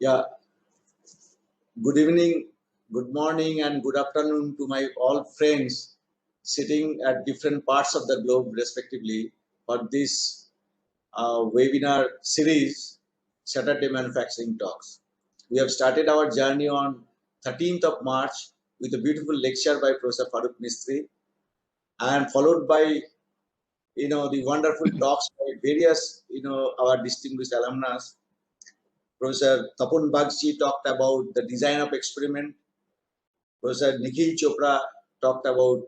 Yeah, good evening, good morning, and good afternoon to my all friends sitting at different parts of the globe, respectively, for this webinar series, Saturday Manufacturing Talks. We have started our journey on 13th of March with a beautiful lecture by Professor Farooq Mistry, and followed by the wonderful talks by various our distinguished alumnus. Professor Tapun Bagchi talked about the design of experiment. Professor Nikhil Chopra talked about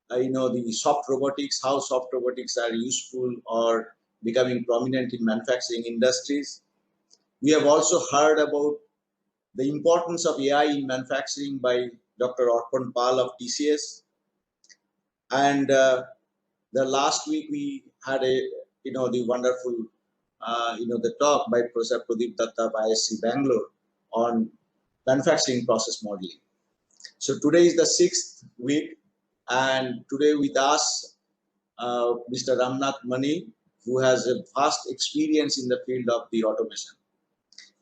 the soft robotics, how soft robotics are useful or becoming prominent in manufacturing industries. We have also heard about the importance of AI in manufacturing by Dr. Arpan Pal of TCS. And the last week we had the wonderful the talk by Professor Pradeep Datta of ISC Bangalore on manufacturing process modeling. So today is the 6th week, and today with us, Mr. Ramnath Mani, who has a vast experience in the field of the automation.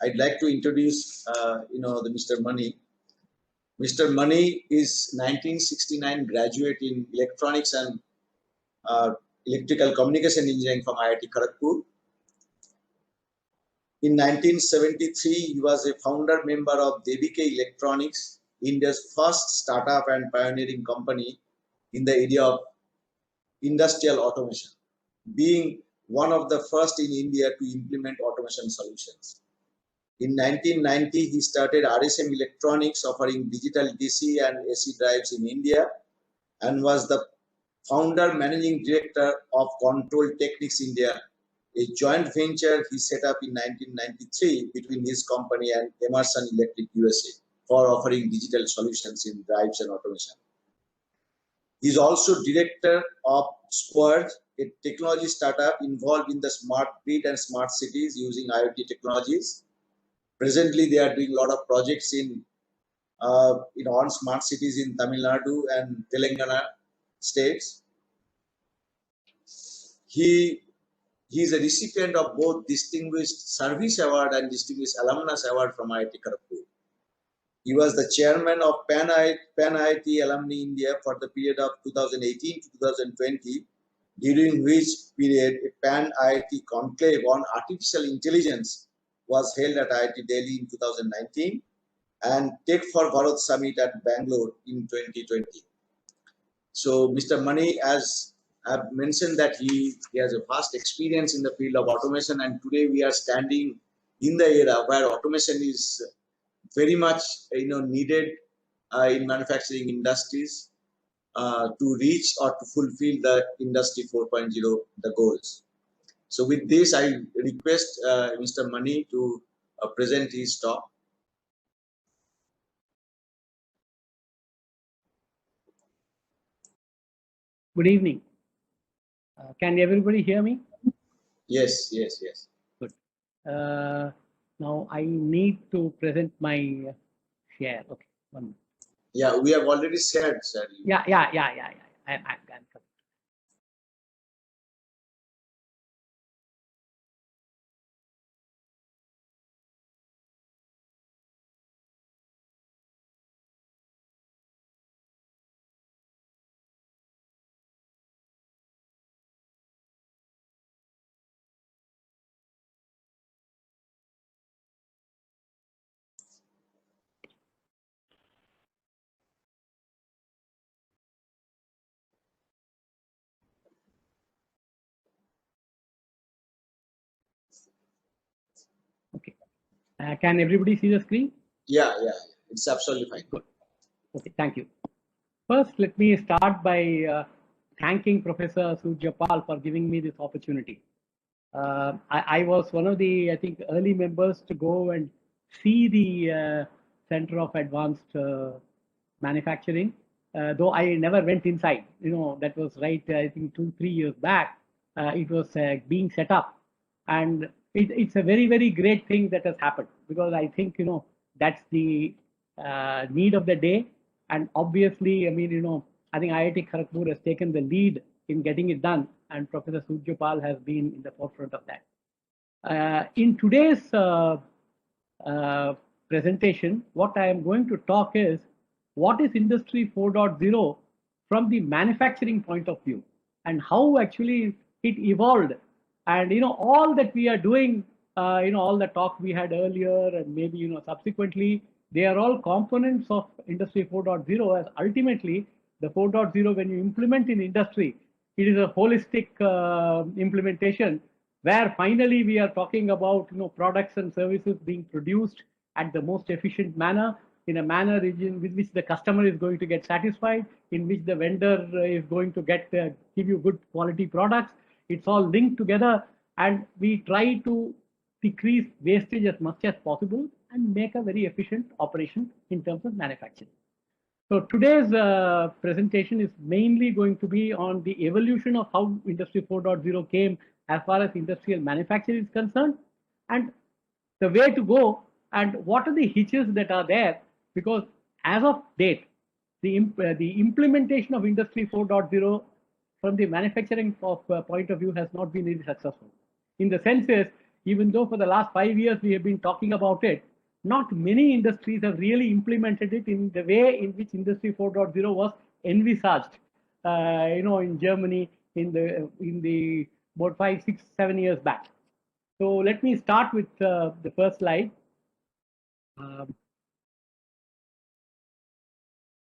I'd like to introduce, the Mr. Mani. Mr. Mani is 1969 graduate in electronics and electrical communication engineering from IIT Kharagpur. In 1973, he was a founder member of Devike Electronics, India's first startup and pioneering company in the area of industrial automation, being one of the first in India to implement automation solutions. In 1990, he started RSM Electronics, offering digital DC and AC drives in India, and was the founder managing director of Control Techniques India, a joint venture he set up in 1993 between his company and Emerson Electric USA for offering digital solutions in drives and automation. He is also director of Square, a technology startup involved in the smart grid and smart cities using IoT technologies. Presently, they are doing a lot of projects on smart cities in Tamil Nadu and Telangana states. He is a recipient of both Distinguished Service Award and Distinguished Alumnus Award from IIT Kharagpur. He was the chairman of Pan IIT Alumni India for the period of 2018 to 2020, during which period a Pan IIT conclave on artificial intelligence was held at IIT Delhi in 2019 and Tech for Bharat Summit at Bangalore in 2020. So Mr. Mani, as I've mentioned, that he has a vast experience in the field of automation, and today we are standing in the era where automation is very much needed in manufacturing industries to reach or to fulfill the Industry 4.0 the goals. So with this, I request Mr. Mani to present his talk. Good evening. Can everybody hear me? Yes. Good. Now I need to present my share. Okay, 1 minute. Yeah, we have already shared, sir. Yeah. I'm okay. Can everybody see the screen? Yeah, it's absolutely fine. Good. Okay, thank you. First, let me start by thanking Professor Surjapal for giving me this opportunity. I was one of the, I think, early members to go and see the Center of Advanced Manufacturing, though I never went inside. That was right, I think 2-3 years back. It was being set up, and it's a very, very great thing that has happened, because I think that's the need of the day. And obviously, I think IIT Kharagpur has taken the lead in getting it done, and Professor Surjapal has been in the forefront of that. In today's presentation, what I am going to talk is what is Industry 4.0 from the manufacturing point of view, and how actually it evolved. And all that we are doing, all the talk we had earlier, and maybe subsequently, they are all components of Industry 4.0. As ultimately the 4.0, when you implement in industry, it is a holistic implementation, where finally we are talking about products and services being produced at the most efficient manner, in a manner with which the customer is going to get satisfied, in which the vendor is going to give you good quality products. It's all linked together, and we try to decrease wastage as much as possible and make a very efficient operation in terms of manufacturing. So today's presentation is mainly going to be on the evolution of how Industry 4.0 came as far as industrial manufacturing is concerned, and the way to go, and what are the hitches that are there, because as of date, the implementation of Industry 4.0 from the manufacturing point of view has not been really successful. In the sense is, even though for the last 5 years we have been talking about it, not many industries have really implemented it in the way in which Industry 4.0 was envisaged. In Germany, in the about 5, 6, 7 years back. So let me start with the first slide.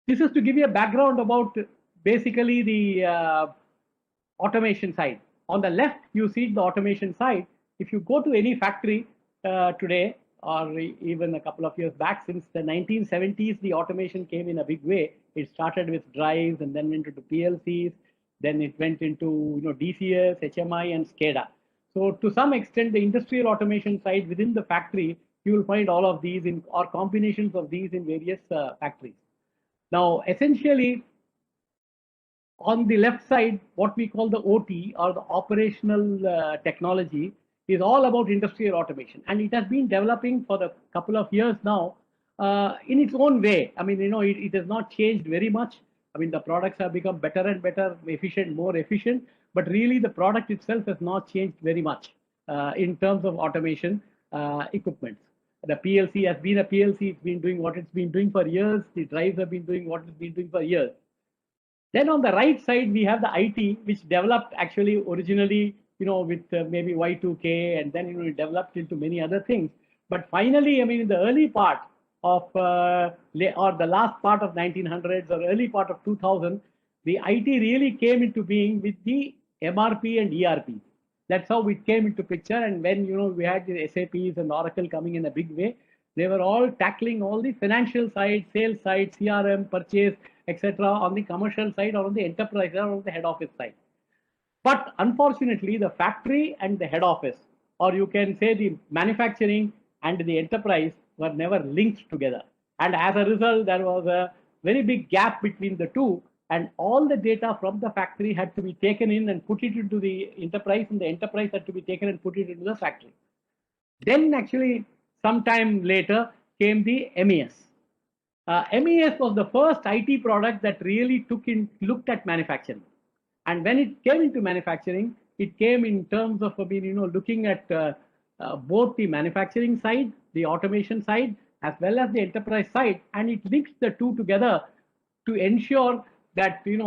This is to give you a background about basically the automation side. On the left, you see the automation side. If you go to any factory today, or even a couple of years back, since the 1970s, the automation came in a big way. It started with drives and then went into PLCs. Then it went into DCS, HMI, and SCADA. So to some extent, the industrial automation side within the factory, you will find all of these or combinations of these in various factories. Now, essentially, on the left side, what we call the OT, or the operational technology, is all about industrial automation, and it has been developing for a couple of years now in its own way. I mean, it has not changed very much. I mean, the products have become better and better, more efficient, but really the product itself has not changed very much in terms of automation equipment. The PLC has been a PLC, it's been doing what it's been doing for years. The drives have been doing what it's been doing for years. Then on the right side, we have the IT, which developed actually originally, with maybe Y2K, and then it developed into many other things. But finally, I mean, in the early part of or the last part of 1900s or early part of 2000, the IT really came into being with the MRP and ERP. That's how it came into picture. And when we had the SAPs and Oracle coming in a big way, they were all tackling all the financial side, sales side, CRM, purchase, etc. on the commercial side, or on the enterprise or on the head office side. But unfortunately, the factory and the head office, or you can say the manufacturing and the enterprise, were never linked together. And as a result, there was a very big gap between the two, and all the data from the factory had to be taken in and put it into the enterprise, and the enterprise had to be taken and put it into the factory. Then actually, sometime later came the MES. MES was the first IT product that really looked at manufacturing. And when it came into manufacturing, it came in terms of looking at both the manufacturing side, the automation side, as well as the enterprise side, and it links the two together to ensure that we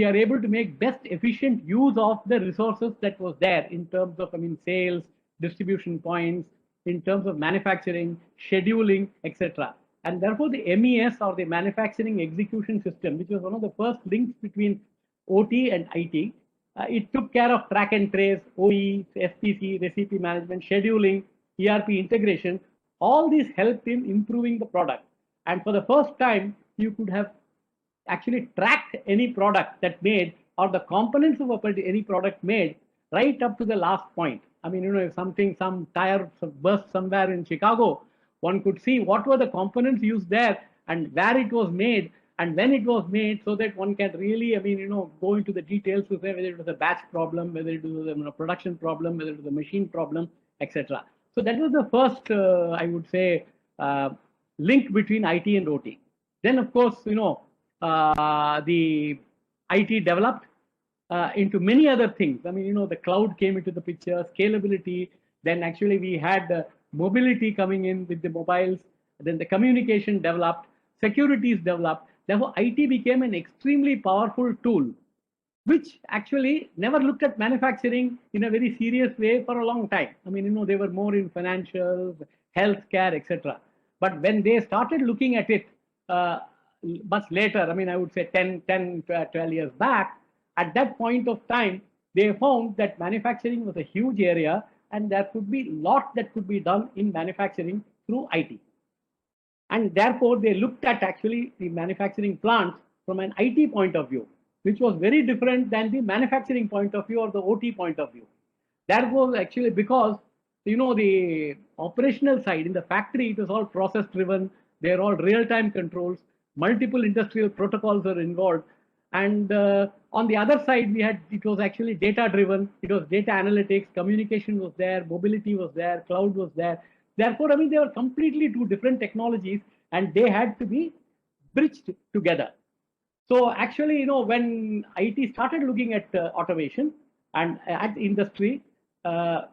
are able to make best efficient use of the resources that was there in terms of sales, distribution points, in terms of manufacturing, scheduling, etc. And therefore, the MES, or the manufacturing execution system, which was one of the first links between OT and IT, it took care of track and trace, OE, SPC, recipe management, scheduling, ERP integration. All these helped in improving the product. And for the first time, you could have actually tracked any product that made, or the components of any product made, right up to the last point. I mean, if some tire burst somewhere in Chicago, one could see what were the components used there and where it was made and when it was made, so that one can really, go into the details to say whether it was a batch problem, whether it was a production problem, whether it was a machine problem, etc. So that was the first, I would say, link between IT and OT. Then, of course, the IT developed into many other things. The cloud came into the picture, scalability. Then actually we had mobility coming in with the mobiles, then the communication developed, security is developed. Therefore, IT became an extremely powerful tool, which actually never looked at manufacturing in a very serious way for a long time. I mean, they were more in financial, healthcare, etc. But when they started looking at it uh, much later, I mean, I would say 12 years back, at that point of time, they found that manufacturing was a huge area and there could be a lot that could be done in manufacturing through IT. And therefore, they looked at actually the manufacturing plants from an IT point of view, which was very different than the manufacturing point of view or the OT point of view. That was actually because, the operational side in the factory, it was all process driven. They're all real time controls. Multiple industrial protocols are involved. And on the other side, it was actually data driven. It was data analytics, communication was there, mobility was there, cloud was there. Therefore, I mean, they were completely two different technologies and they had to be bridged together. So actually, when IT started looking at automation and at industry, uh,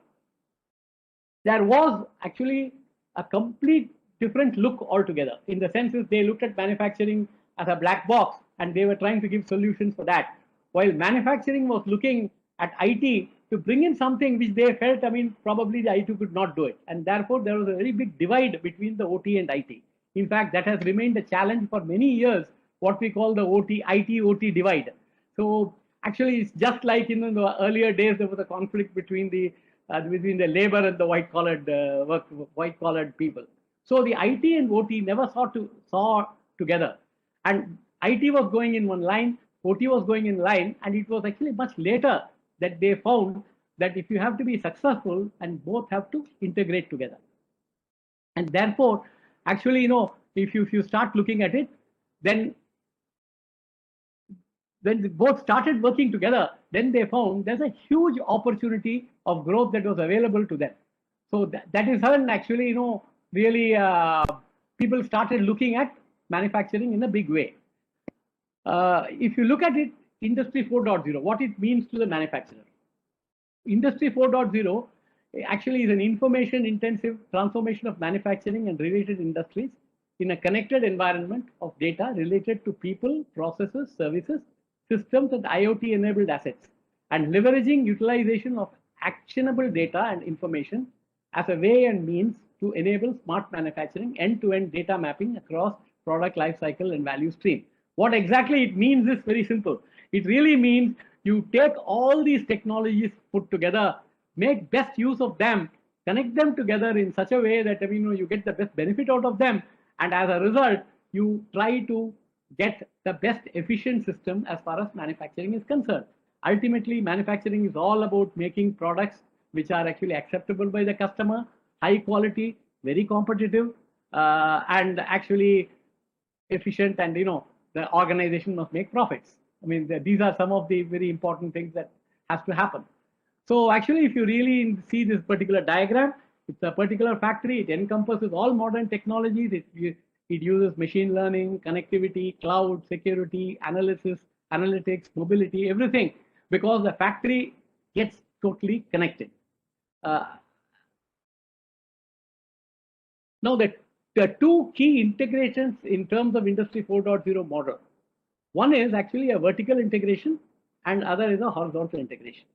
there was actually a complete different look altogether. In the sense that they looked at manufacturing as a black box and they were trying to give solutions for that, while manufacturing was looking at IT to bring in something which they felt, I mean, probably the IT could not do it, and therefore there was a very big divide between the OT and IT. In fact, that has remained a challenge for many years, what we call the IT-OT divide. So actually, it's just like in the earlier days, there was a conflict between the labor and the white collared people. So the IT and OT never saw together, and IT was going in one line, OT was going in line, and it was actually much later that they found that if you have to be successful, and both have to integrate together. And therefore, actually, if you start looking at it, then when both started working together, then they found there's a huge opportunity of growth that was available to them. So that is when actually, really people started looking at manufacturing in a big way. If you look at it, Industry 4.0, what it means to the manufacturer. Industry 4.0 actually is an information intensive transformation of manufacturing and related industries in a connected environment of data related to people, processes, services, systems, and IoT enabled assets, and leveraging utilization of actionable data and information as a way and means to enable smart manufacturing, end-to-end data mapping across product life cycle and value stream. What exactly it means is very simple. It really means you take all these technologies put together, make best use of them, connect them together in such a way that you get the best benefit out of them, and as a result, you try to get the best efficient system as far as manufacturing is concerned. Ultimately, manufacturing is all about making products which are actually acceptable by the customer, high quality, very competitive, and actually efficient, and the organization must make profits. I mean, these are some of the very important things that has to happen. So actually, if you really see this particular diagram, it's a particular factory. It encompasses all modern technologies. It uses machine learning, connectivity, cloud, security, analysis, analytics, mobility, everything, because the factory gets totally connected. Now, the two key integrations in terms of Industry 4.0 model. One is actually a vertical integration and other is a horizontal integration.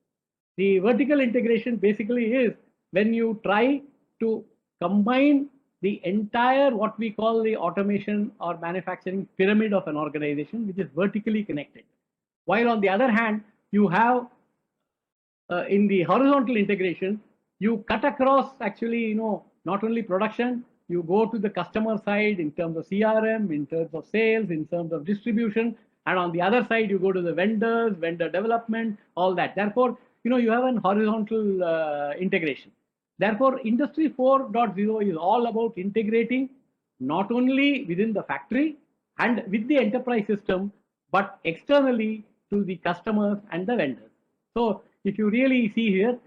The vertical integration basically is when you try to combine the entire what we call the automation or manufacturing pyramid of an organization, which is vertically connected. While on the other hand, you have in the horizontal integration, you cut across actually, not only production, you go to the customer side in terms of CRM, in terms of sales, in terms of distribution, and on the other side, you go to the vendors, vendor development, all that. Therefore, you have an horizontal integration. Therefore, Industry 4.0 is all about integrating not only within the factory and with the enterprise system, but externally to the customers and the vendors. So if you really see here,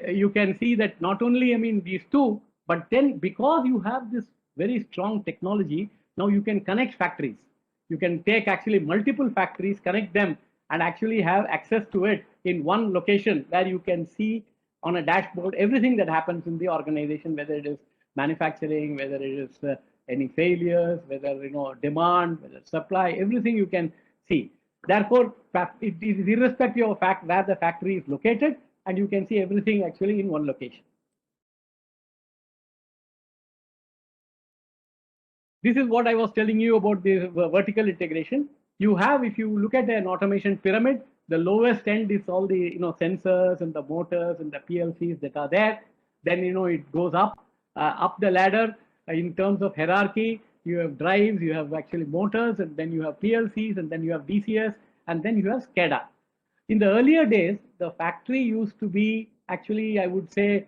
you can see that not only, these two, but then because you have this very strong technology, now you can connect factories. You can take actually multiple factories, connect them, and actually have access to it in one location where you can see on a dashboard everything that happens in the organization, whether it is manufacturing, whether it is any failures, whether demand, whether supply, everything you can see. Therefore, it is irrespective of fact where the factory is located, and you can see everything actually in one location. This is what I was telling you about the vertical integration. You have, if you look at an automation pyramid, the lowest end is all the sensors and the motors and the PLCs that are there. Then it goes up the ladder in terms of hierarchy. You have drives, you have actually motors, and then you have PLCs, and then you have DCS, and then you have SCADA. In the earlier days, the factory used to be actually, I would say,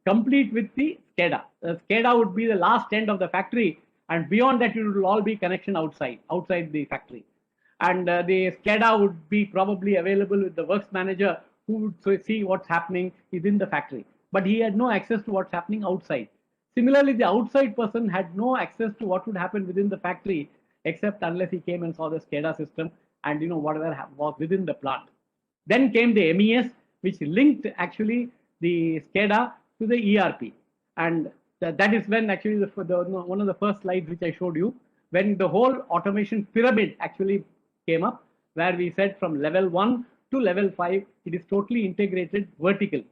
complete with the SCADA. The SCADA would be the last end of the factory, and beyond that, it will all be connection outside the factory. And the SCADA would be probably available with the works manager, who would see what's happening within the factory. But he had no access to what's happening outside. Similarly, the outside person had no access to what would happen within the factory, except unless he came and saw the SCADA system and whatever was within the plant. Then came the MES, which linked actually the SCADA to the ERP, and that is when actually one of the first slides which I showed you, when the whole automation pyramid actually came up, where we said from level 1 to level 5, it is totally integrated vertically.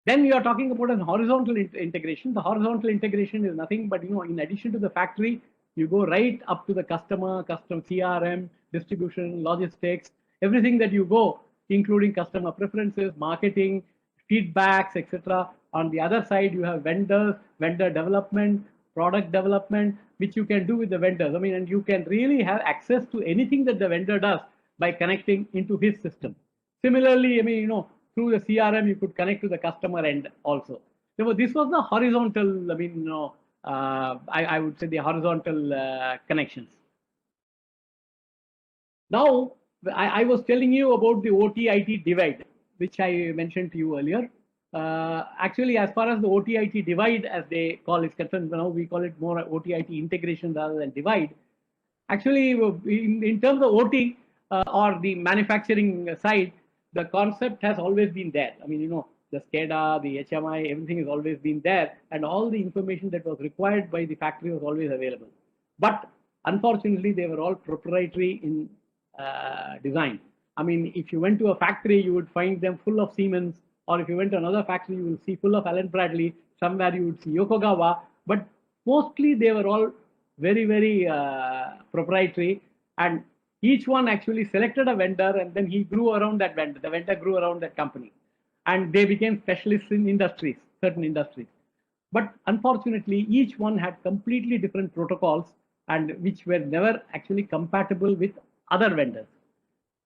Then we are talking about a horizontal integration. The horizontal integration is nothing but, in addition to the factory, you go right up to the customer CRM, distribution, logistics, everything that you go, including customer preferences, marketing, feedbacks, etc. On the other side, you have vendors, vendor development, product development, which you can do with the vendors. I mean, and you can really have access to anything that the vendor does by connecting into his system. Similarly, I mean, through the CRM, you could connect to the customer end also. So this was the horizontal, I mean, I would say the horizontal connections. Now, I was telling you about the OT-IT divide, which I mentioned to you earlier. Actually, as far as the OT-IT divide, as they call it, concerned, now we call it more OT-IT integration rather than divide. Actually, in terms of OT or the manufacturing side, the concept has always been there. I mean, the SCADA, the HMI, everything has always been there, and all the information that was required by the factory was always available. But unfortunately, they were all proprietary in design. I mean, if you went to a factory, you would find them full of Siemens, or if you went to another factory, you will see full of Allen Bradley. Somewhere you would see Yokogawa, but mostly they were all very, very proprietary, and each one actually selected a vendor, and then he grew around that vendor. The vendor grew around that company, and they became specialists in industries, certain industries. But unfortunately, each one had completely different protocols, and which were never actually compatible with other vendors.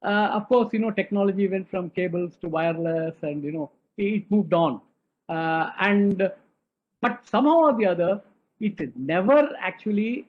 Of course, technology went from cables to wireless, and it moved on. But somehow or the other, it never actually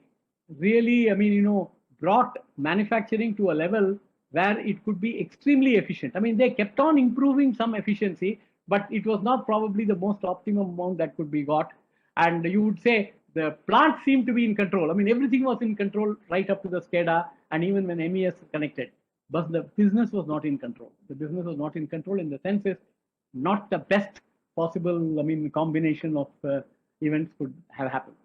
really, I mean, brought manufacturing to a level where it could be extremely efficient. I mean, they kept on improving some efficiency, but it was not probably the most optimum amount that could be got. And you would say the plant seemed to be in control. I mean, everything was in control right up to the SCADA, and even when MES connected. But the business was not in control. The business was not in control in the sense is not the best possible, I mean, combination of events could have happened.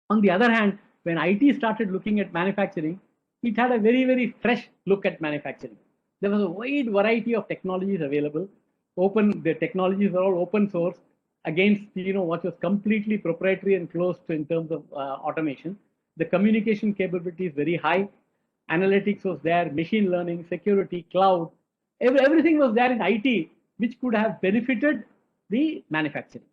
On the other hand, when IT started looking at manufacturing, it had a very, very fresh look at manufacturing. There was a wide variety of technologies available. The technologies are all open source against, what was completely proprietary and closed in terms of automation. The communication capability is very high. Analytics was there, machine learning, security, cloud, everything was there in IT, which could have benefited the manufacturing.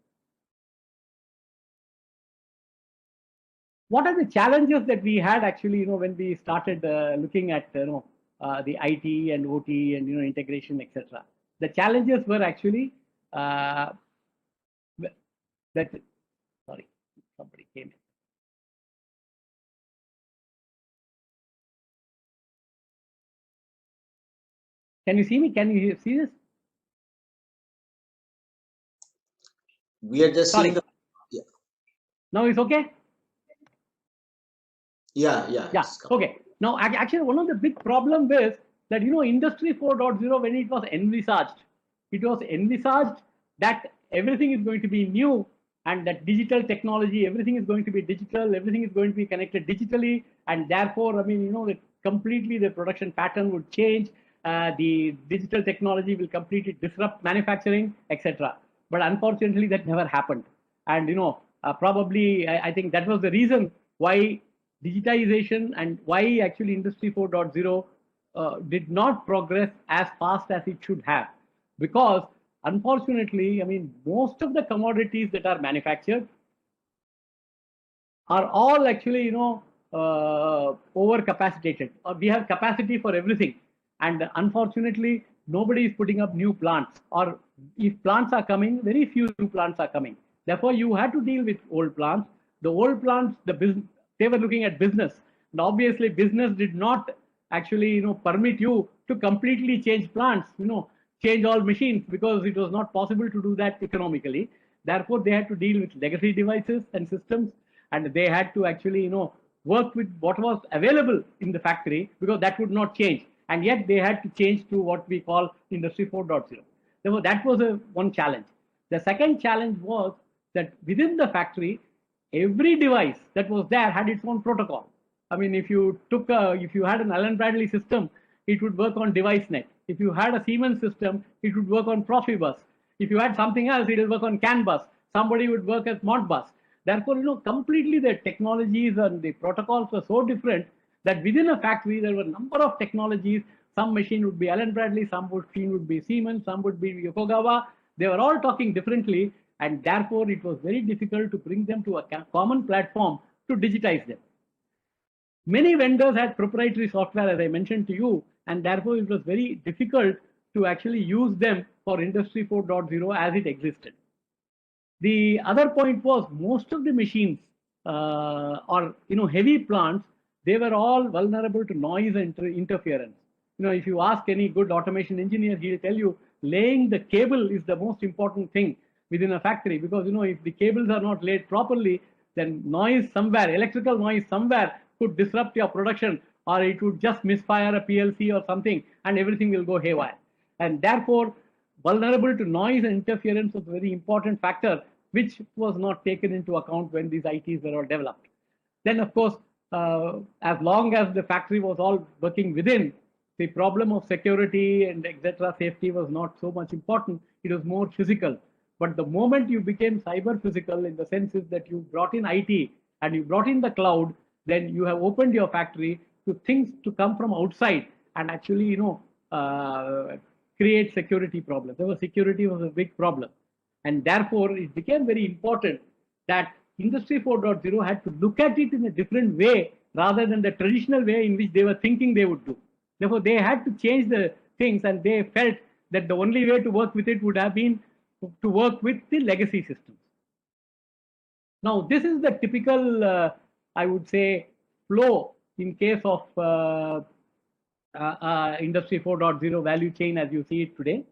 What are the challenges that we had actually, when we started looking at, the IT and OT and, integration, etc. The challenges were actually that, sorry, somebody came in. Can you see me? Can you see this? We are just seeing the, yeah. Now it's okay? Yeah. Okay. Now, actually, one of the big problems is that, Industry 4.0, when it was envisaged that everything is going to be new, and that digital technology, everything is going to be digital, everything is going to be connected digitally, and therefore, completely the production pattern would change. The digital technology will completely disrupt manufacturing, etc. But unfortunately, that never happened. And probably I think that was the reason why digitization and why actually Industry 4.0 did not progress as fast as it should have, because unfortunately, most of the commodities that are manufactured are all actually, over capacitated, or we have capacity for everything. And unfortunately, nobody is putting up new plants, or if plants are coming, very few new plants are coming. Therefore, you had to deal with old plants. The old plants, they were looking at business. And obviously, business did not actually, permit you to completely change plants, change all machines, because it was not possible to do that economically. Therefore, they had to deal with legacy devices and systems, and they had to actually, work with what was available in the factory, because that would not change. And yet they had to change to what we call Industry 4.0. Therefore, that was one challenge. The second challenge was that within the factory, every device that was there had its own protocol. If you had an Allen Bradley system, it would work on DeviceNet. If you had a Siemens system, it would work on Profibus. If you had something else, it would work on CAN bus. Somebody would work at Modbus. Therefore, completely the technologies and the protocols were so different that within a factory, there were a number of technologies. Some machine would be Allen Bradley, some machine would be Siemens, some would be Yokogawa. They were all talking differently, and therefore it was very difficult to bring them to a common platform to digitize them. Many vendors had proprietary software, as I mentioned to you, and therefore it was very difficult to actually use them for Industry 4.0 as it existed. The other point was most of the machines or heavy plants, they were all vulnerable to noise and interference. If you ask any good automation engineer, he'll tell you laying the cable is the most important thing within a factory, because if the cables are not laid properly, then noise somewhere, electrical noise somewhere could disrupt your production, or it would just misfire a PLC or something, and everything will go haywire. And therefore, vulnerable to noise and interference was a very important factor, which was not taken into account when these ITs were all developed. Then, of course, as long as the factory was all working within, the problem of security and etc. safety was not so much important. It was more physical. But the moment you became cyber physical, in the sense is that you brought in IT and you brought in the cloud, then you have opened your factory to things to come from outside and actually, create security problems. Therefore, security was a big problem. And therefore, it became very important that Industry 4.0 had to look at it in a different way rather than the traditional way in which they were thinking they would do. Therefore, they had to change the things, and they felt that the only way to work with it would have been to work with the legacy systems. Now, this is the typical, I would say, flow in case of Industry 4.0 value chain as you see it today.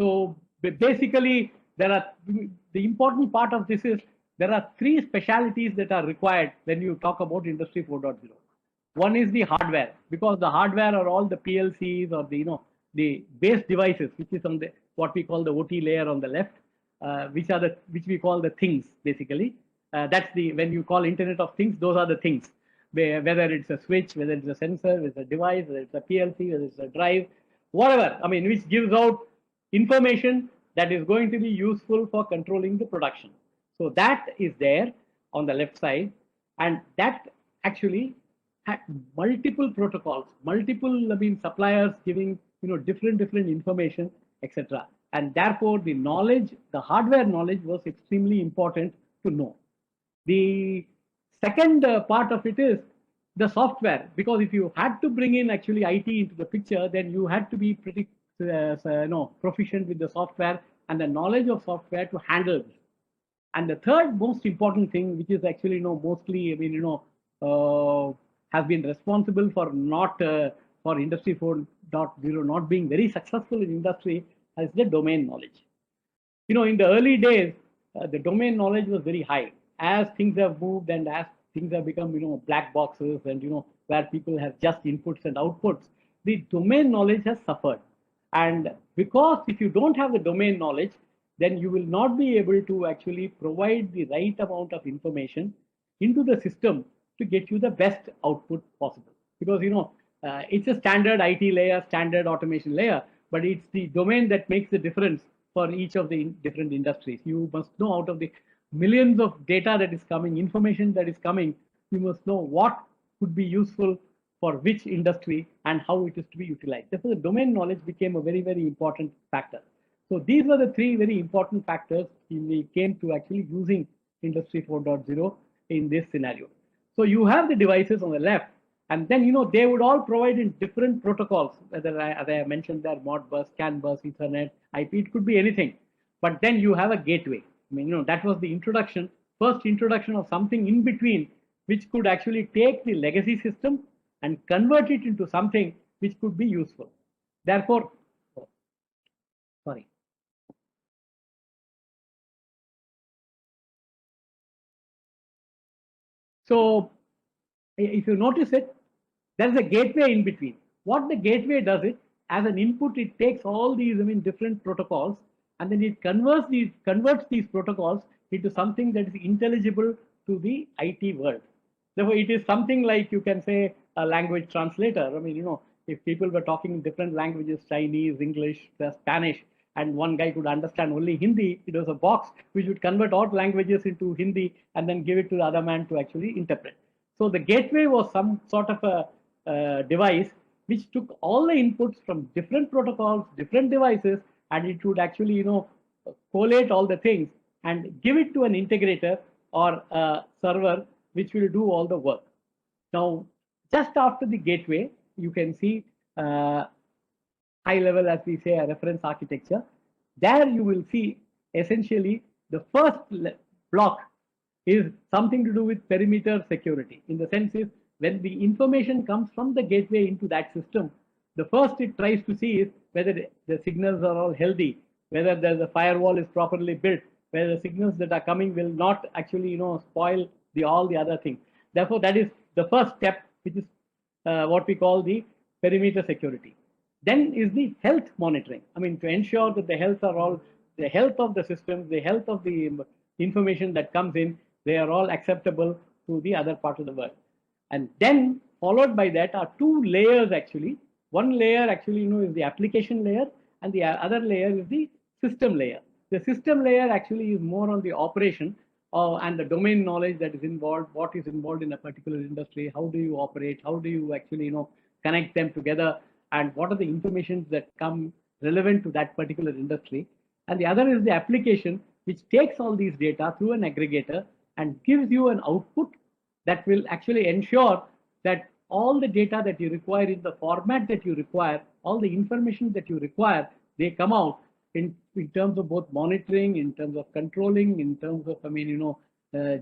So basically, the important part of this is there are three specialities that are required when you talk about Industry 4.0. One is the hardware, because the hardware are all the PLCs or the base devices, which is on what we call the OT layer on the left, which we call the things basically. That's when you call Internet of Things, those are the things. Whether it's a switch, whether it's a sensor, whether it's a device, whether it's a PLC, whether it's a drive, whatever, which gives out information that is going to be useful for controlling the production. So that is there on the left side, and that actually had multiple protocols, multiple suppliers giving different information, etc. And therefore the knowledge, the hardware knowledge, was extremely important to know. The second part of it is the software, because if you had to bring in actually IT into the picture, then you had to be pretty proficient with the software and the knowledge of software to handle this. And the third most important thing, which is actually mostly has been responsible for for Industry 4.0 not being very successful in industry, is the domain knowledge. In the early days, the domain knowledge was very high. As things have moved and as things have become black boxes, and where people have just inputs and outputs, the domain knowledge has suffered. And because if you don't have the domain knowledge, then you will not be able to actually provide the right amount of information into the system to get you the best output possible. Because it's a standard IT layer, standard automation layer, but it's the domain that makes the difference for each of the different industries. You must know out of the millions of data that is coming, information that is coming, you must know what could be useful for which industry and how it is to be utilized. Therefore, the domain knowledge became a very, very important factor. So these were the three very important factors when we came to actually using Industry 4.0 in this scenario. So you have the devices on the left, and then they would all provide in different protocols, whether as I mentioned there, Modbus, CAN bus, Ethernet, IP, it could be anything. But then you have a gateway. I mean, that was the first introduction of something in between, which could actually take the legacy system and convert it into something which could be useful. Therefore, sorry. So if you notice it, there's a gateway in between. What the gateway does is, as an input, it takes all these different protocols, and then it converts these protocols into something that is intelligible to the IT world. Therefore, it is something like, you can say, a language translator. I mean, if people were talking different languages, Chinese, English, Spanish, and one guy could understand only Hindi, it was a box which would convert all languages into Hindi and then give it to the other man to actually interpret. So the gateway was some sort of a device which took all the inputs from different protocols, different devices, and it would actually, collate all the things and give it to an integrator or a server which will do all the work. Now, just after the gateway, you can see high level, as we say, a reference architecture. There you will see essentially the first block is something to do with perimeter security. In the sense is, when the information comes from the gateway into that system, the first it tries to see is whether the signals are all healthy, whether the firewall is properly built, whether the signals that are coming will not actually spoil all the other things. Therefore, that is the first step, which is what we call the perimeter security. Then is the health monitoring. I mean, to ensure that the health of the systems, the health of the information that comes in, they are all acceptable to the other part of the world. And then followed by that are two layers actually. One layer actually is the application layer, and the other layer is the system layer. The system layer actually is more on the operation and the domain knowledge that is involved, what is involved in a particular industry, how do you operate, how do you actually connect them together, and what are the informations that come relevant to that particular industry. And the other is the application, which takes all these data through an aggregator and gives you an output that will actually ensure that all the data that you require in the format that you require, all the information that you require, they come out in terms of both monitoring, in terms of controlling, in terms of,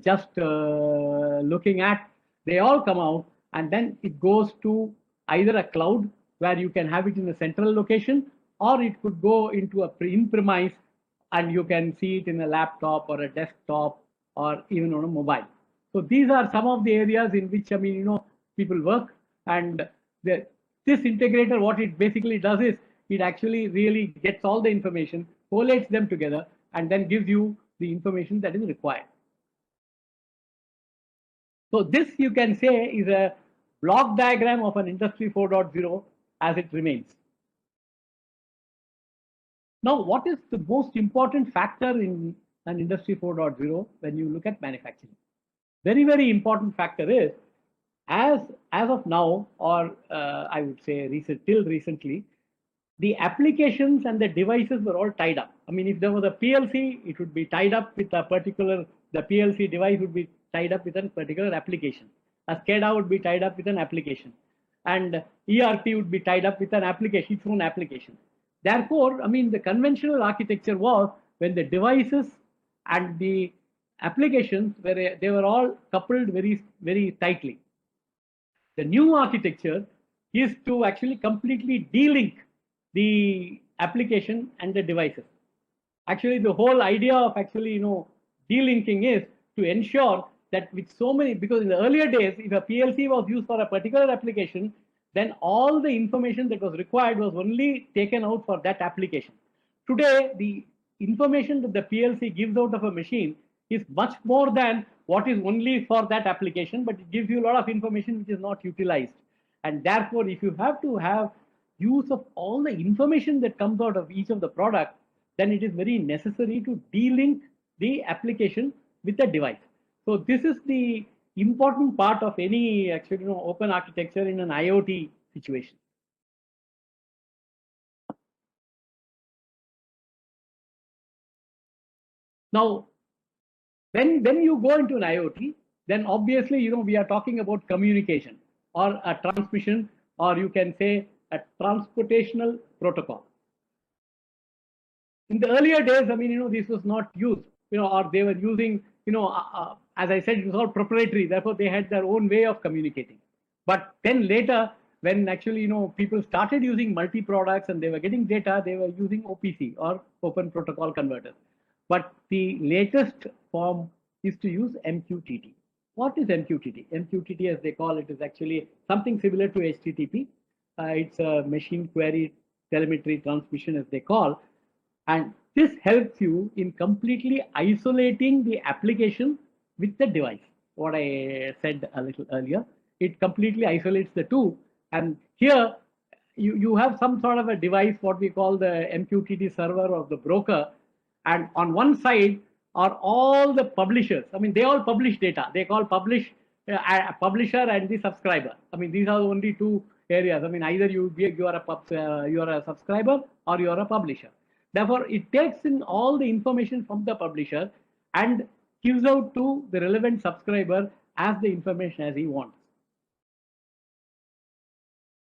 just looking at, they all come out, and then it goes to either a cloud where you can have it in a central location, or it could go into a in-premise and you can see it in a laptop or a desktop or even on a mobile. So these are some of the areas in which, people work. And this integrator, what it basically does is, it actually really gets all the information, collates them together, and then gives you the information that is required. So this, you can say, is a block diagram of an Industry 4.0 as it remains. Now, what is the most important factor in an Industry 4.0 when you look at manufacturing? Very, very important factor is, as of now, or I would say till recently, the applications and the devices were all tied up. I mean, if there was a PLC, it would be tied up with a particular, the PLC device would be tied up with a particular application. A SCADA would be tied up with an application. And ERP would be tied up with an application, its own application. Therefore, I mean, the conventional architecture was when the devices and the applications, they were all coupled very, very tightly. The new architecture is to actually completely de-link the application and the devices. Actually, the whole idea of actually, de-linking is to ensure that with so many, because in the earlier days, if a PLC was used for a particular application, then all the information that was required was only taken out for that application. Today, the information that the PLC gives out of a machine is much more than what is only for that application, but it gives you a lot of information which is not utilized. And therefore, if you have to have use of all the information that comes out of each of the product, then it is very necessary to de-link the application with the device. So this is the important part of any actually open architecture in an IoT situation. Now, when you go into an IoT, then obviously we are talking about communication or a transmission, or you can say a transportational protocol. In the earlier days, I mean, this was not used, or they were using, as I said, it was all proprietary. Therefore, they had their own way of communicating. But then later, when actually, people started using multi-products and they were getting data, they were using OPC or Open Protocol Converters. But the latest form is to use MQTT. What is MQTT? MQTT, as they call it, is actually something similar to HTTP. It's a machine query telemetry transmission, as they call. And this helps you in completely isolating the application with the device. What I said a little earlier, it completely isolates the two. And here you have some sort of a device, what we call the MQTT server or the broker. And on one side are all the publishers. I mean, they all publish data. They call publisher and the subscriber. I mean, these are only two areas. I mean, either you are a subscriber or you are a publisher. Therefore, it takes in all the information from the publisher and gives out to the relevant subscriber as the information as he wants.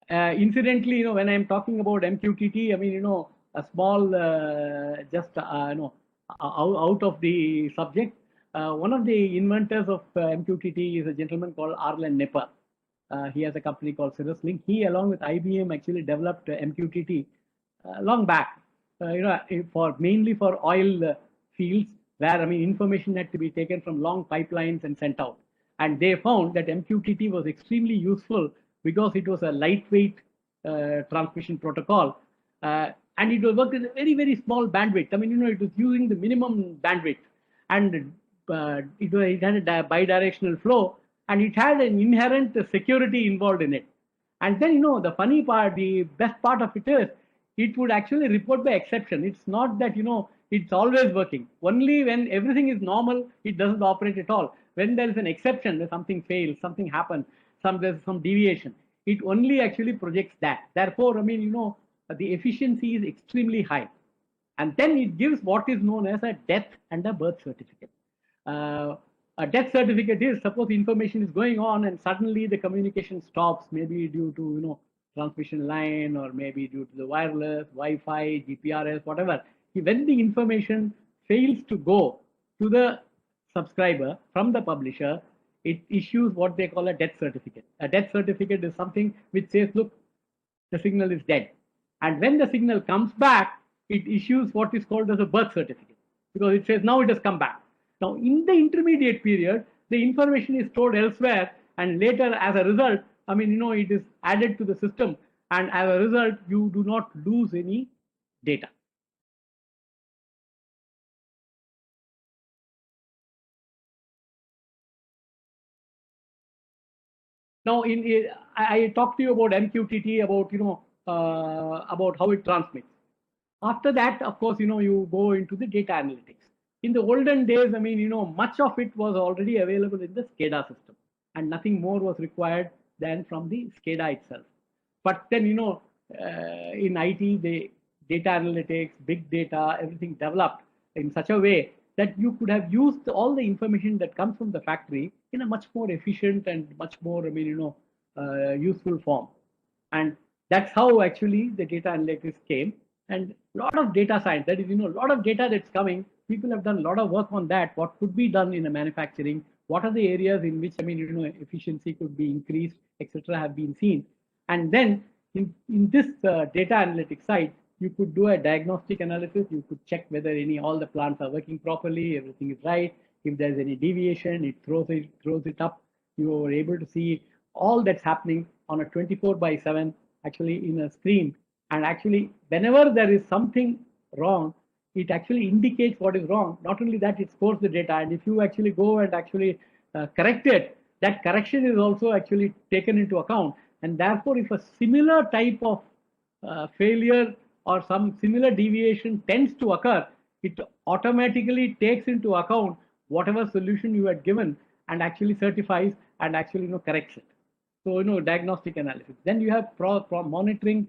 Incidentally, when I'm talking about MQTT, I mean, a small, out of the subject, one of the inventors of MQTT is a gentleman called Arlen Nipper. He has a company called CirrusLink. He, along with IBM, actually developed MQTT long back. Mainly for oil fields, where I mean information had to be taken from long pipelines and sent out. And they found that MQTT was extremely useful because it was a lightweight transmission protocol, and it was worked with a very, very small bandwidth. I mean, it was using the minimum bandwidth, and it had a bidirectional flow, and it had an inherent security involved in it. And then, the funny part, the best part of it is, it would actually report by exception. It's not that, it's always working. Only when everything is normal, it doesn't operate at all. When there is an exception, that something fails, something happens, there's some deviation, it only actually projects that. Therefore, I mean, the efficiency is extremely high. And then it gives what is known as a death and a birth certificate. A death certificate is, suppose information is going on and suddenly the communication stops, maybe due to, transmission line, or maybe due to the wireless, Wi-Fi, GPRS, whatever. When the information fails to go to the subscriber from the publisher, it issues what they call a death certificate. A death certificate is something which says, look, the signal is dead. And when the signal comes back, it issues what is called as a birth certificate, because it says now it has come back. Now, in the intermediate period, the information is stored elsewhere, and later, as a result, I mean, it is added to the system, and as a result, you do not lose any data. Now, I talked to you about MQTT, about how it transmits. After that, of course, you go into the data analytics. In the olden days, I mean, much of it was already available in the SCADA system, and nothing more was required than from the SCADA itself. But then, in IT, the data analytics, big data, everything developed in such a way that you could have used all the information that comes from the factory in a much more efficient and much more, I mean, useful form. And that's how actually the data analytics came. And a lot of data science, that is, a lot of data that's coming, people have done a lot of work on that. What could be done in a manufacturing? What are the areas in which, I mean, efficiency could be increased, etc., have been seen. And then in this data analytics side, you could do a diagnostic analysis. You could check whether all the plants are working properly, everything is right. If there's any deviation, it throws it up. You are able to see all that's happening on a 24/7 actually in a screen, and actually whenever there is something wrong, it actually indicates what is wrong. Not only that, it scores the data, and if you actually go and actually correct it, that correction is also actually taken into account. And therefore, if a similar type of failure or some similar deviation tends to occur, it automatically takes into account whatever solution you had given and actually certifies and actually corrects it. So diagnostic analysis. Then you have monitoring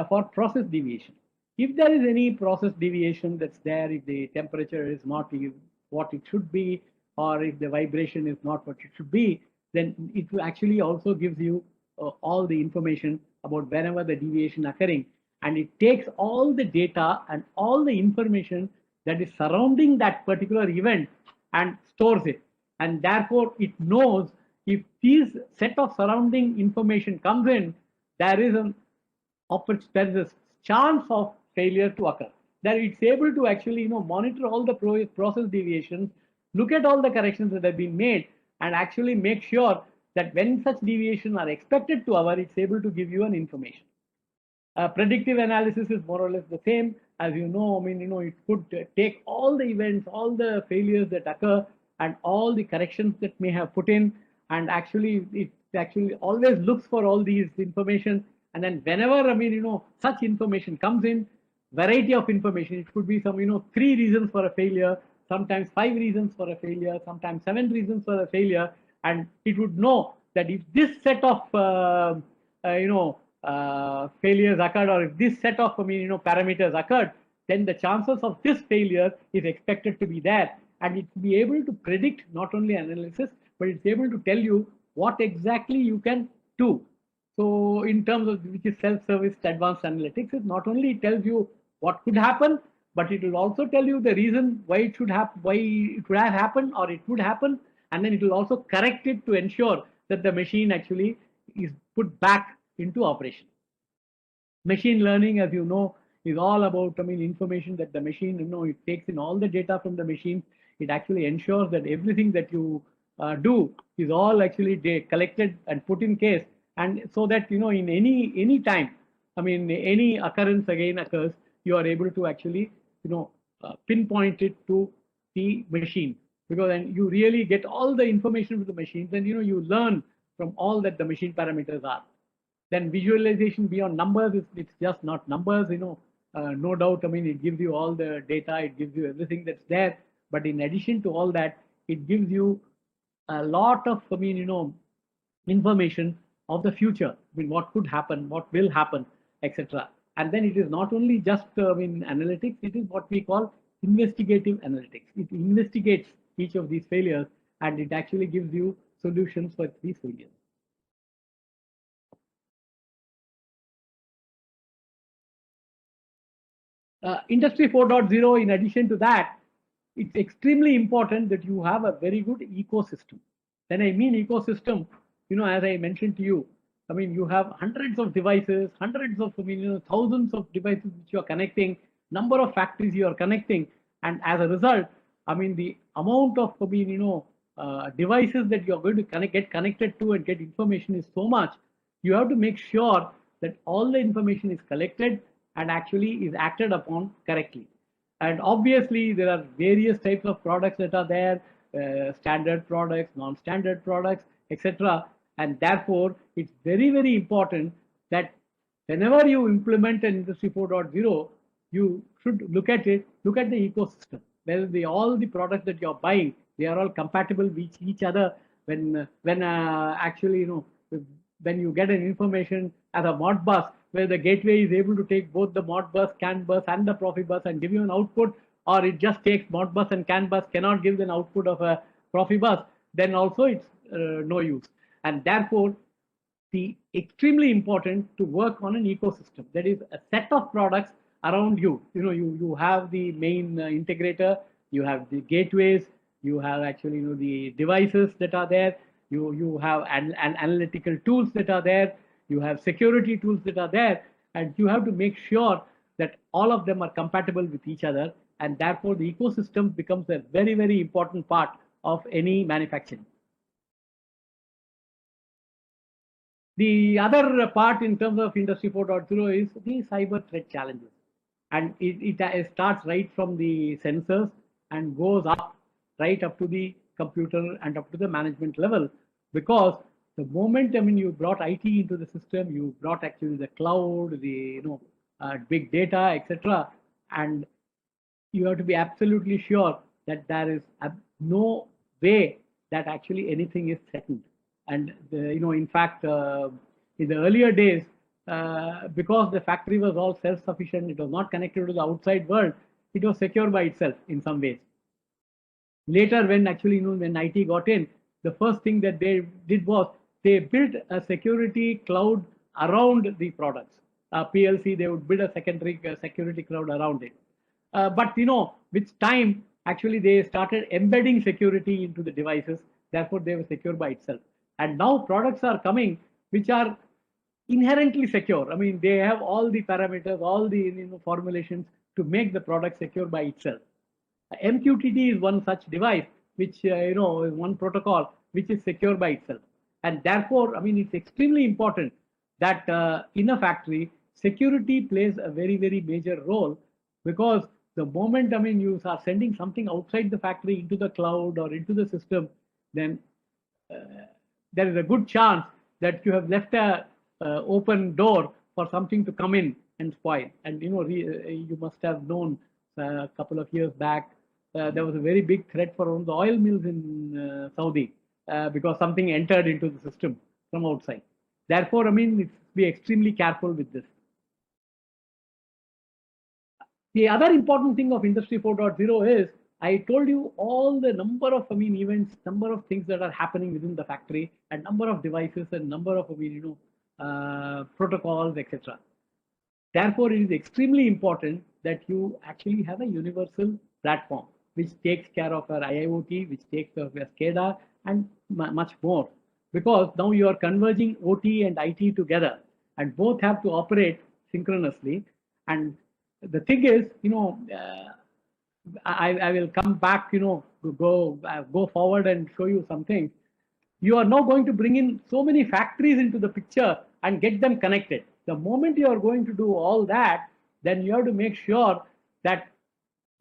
for process deviation. If there is any process deviation that's there, if the temperature is not what it should be, or if the vibration is not what it should be, then it will actually also gives you all the information about whenever the deviation occurring, and it takes all the data and all the information that is surrounding that particular event and stores it. And therefore it knows if this set of surrounding information comes in, there is a chance of failure to occur. That it's able to actually monitor all the process deviations, look at all the corrections that have been made, and actually make sure that when such deviations are expected to occur, it's able to give you an information. Predictive analysis is more or less the same. As you know, it could take all the events, all the failures that occur, and all the corrections that may have put in, and actually it actually always looks for all these information. And then whenever such information comes in, variety of information, it could be some 3 reasons for a failure, sometimes 5 reasons for a failure, sometimes 7 reasons for a failure, and it would know that if this set of failures occurred, or if this set of parameters occurred, then the chances of this failure is expected to be there, and it will be able to predict not only analysis, but it's able to tell you what exactly you can do. So in terms of which is self-service advanced analytics, it not only tells you what could happen, but it will also tell you the reason why it should happen, why it would have happened, or it would happen, and then it will also correct it to ensure that the machine actually is put back into operation. Machine learning, as you know, is all about information that the machine it takes in all the data from the machine. It actually ensures that everything that you do is all actually collected and put in case, and so that in any time, any occurrence again occurs, you are able to actually pinpoint it to the machine, because then you really get all the information from the machines, and you learn from all that the machine parameters are. Then visualization beyond numbers, it's just not numbers, no doubt. It gives you all the data, it gives you everything that's there. But in addition to all that, it gives you a lot of, information of the future. What could happen, what will happen, etc. And then it is not only just, analytics, it is what we call investigative analytics. It investigates each of these failures, and it actually gives you solutions for these failures. Industry 4.0, in addition to that, it's extremely important that you have a very good ecosystem. When I mean ecosystem, as I mentioned to you, you have hundreds of devices, hundreds of, thousands of devices which you are connecting, number of factories you are connecting, and as a result, the amount of, devices that you are going to get connected to and get information is so much. You have to make sure that all the information is collected and actually is acted upon correctly. And obviously, there are various types of products that are there, standard products, non-standard products, etc. And therefore, it's very, very important that whenever you implement an Industry 4.0, you should look at it, look at the ecosystem, whether all the products that you're buying, they are all compatible with each other. When actually, when you get an information as a Modbus, where the gateway is able to take both the Modbus, CAN bus, and the Profibus and give you an output, or it just takes Modbus and CAN bus, cannot give an output of a Profibus, then also it's no use. And therefore, the extremely important to work on an ecosystem. That is a set of products around you. You have the main integrator, you have the gateways, you have actually the devices that are there, you have an analytical tools that are there, you have security tools that are there, and you have to make sure that all of them are compatible with each other, and therefore the ecosystem becomes a very, very important part of any manufacturing. The other part in terms of Industry 4.0 is the cyber threat challenges. And it starts right from the sensors and goes up, right up to the computer and up to the management level. Because the moment, I mean, you brought IT into the system, you brought actually the cloud, the big data, etc. And you have to be absolutely sure that there is no way that actually anything is threatened. And in fact, in the earlier days, because the factory was all self-sufficient, it was not connected to the outside world, it was secure by itself in some ways. Later, when actually when IT got in, the first thing that they did was they built a security cloud around the products. PLC, they would build a secondary security cloud around it. But with time, actually they started embedding security into the devices. Therefore, they were secure by itself. And now products are coming which are inherently secure. I mean, they have all the parameters, all the formulations to make the product secure by itself. MQTT is one such device, which is one protocol which is secure by itself. And therefore, I mean, it's extremely important that in a factory, security plays a very, very major role, because the moment, I mean, you are sending something outside the factory into the cloud or into the system, then there is a good chance that you have left a open door for something to come in and spoil. And you must have known a couple of years back, there was a very big threat for one of the oil mills in Saudi because something entered into the system from outside. Therefore, I mean, be extremely careful with this. The other important thing of Industry 4.0 is, I told you all the number of, events, number of things that are happening within the factory, and number of devices, and number of, protocols, etc. Therefore, it is extremely important that you actually have a universal platform which takes care of our IIoT, which takes care of your SCADA, and much more. Because now you are converging OT and IT together, and both have to operate synchronously. And the thing is, I will come back, go forward and show you something. You are now going to bring in so many factories into the picture and get them connected. The moment you are going to do all that, then you have to make sure that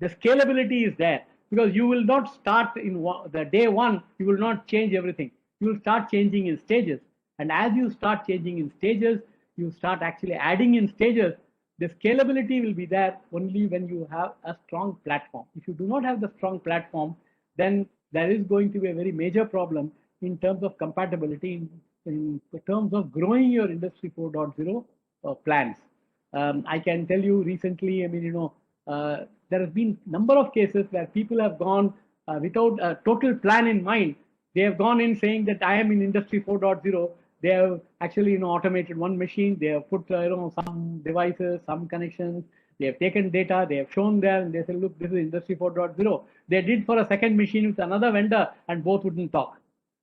the scalability is there, because you will not start in the day one, you will not change everything. You will start changing in stages. And as you start changing in stages, you start actually adding in stages. The scalability will be there only when you have a strong platform. If you do not have the strong platform, then there is going to be a very major problem in terms of compatibility, in terms of growing your Industry 4.0 plans. I can tell you recently, there has been number of cases where people have gone without a total plan in mind. They have gone in saying that I am in Industry 4.0. They have actually automated one machine. They have put some devices, some connections. They have taken data. They have shown there, and they said, look, this is Industry 4.0. They did for a second machine with another vendor, and both wouldn't talk,